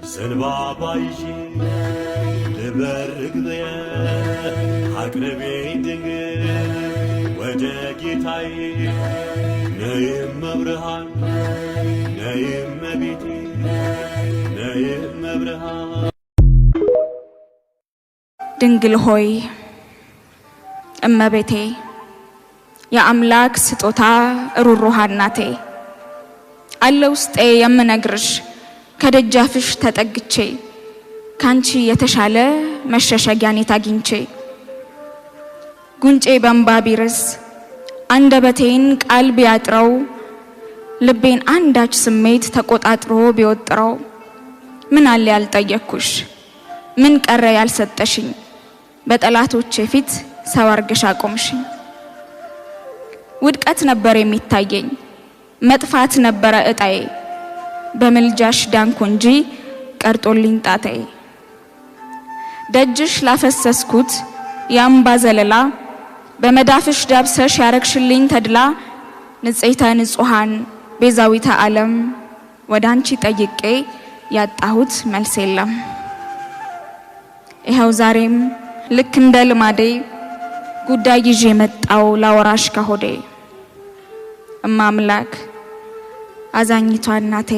ዘንባባይጂ ልበርግበየ አቅርቤ ድንግል ወደ ጌታዬ ነይም መብርሃን ነይም መቤቴ ነይም መብርሃን ድንግል ሆይ እመቤቴ የአምላክ ስጦታ ሩሩሃ እናቴ አለ ውስጤ የምነግርሽ ከደጃፍሽ ተጠግቼ ካንቺ የተሻለ መሸሸጊያን አግኝቼ ጉንጬ በእንባ ቢርስ አንደበቴን ቃል ቢያጥረው ልቤን አንዳች ስሜት ተቆጣጥሮ ቢወጥረው ምን አለ ያልጠየቅኩሽ ምን ቀረ ያልሰጠሽኝ በጠላቶቼ ፊት ሰው አርገሽ አቆምሽኝ። ውድቀት ነበር የሚታየኝ መጥፋት ነበረ እጣዬ በመልጃሽ ዳንኩ እንጂ ቀርጦልኝ ጣታዬ። ደጅሽ ላፈሰስኩት የአምባ ዘለላ በመዳፍሽ ዳብሰሽ ያረግሽልኝ ተድላ ንጽሕተ ንጹሃን ቤዛዊተ ዓለም ወዳንቺ ጠይቄ ያጣሁት መልስ የለም። ይኸው ዛሬም ልክ እንደ ልማዴ ጉዳይ ይዤ መጣው ላወራሽ ከሆዴ እማ አምላክ አዛኝቷ እናቴ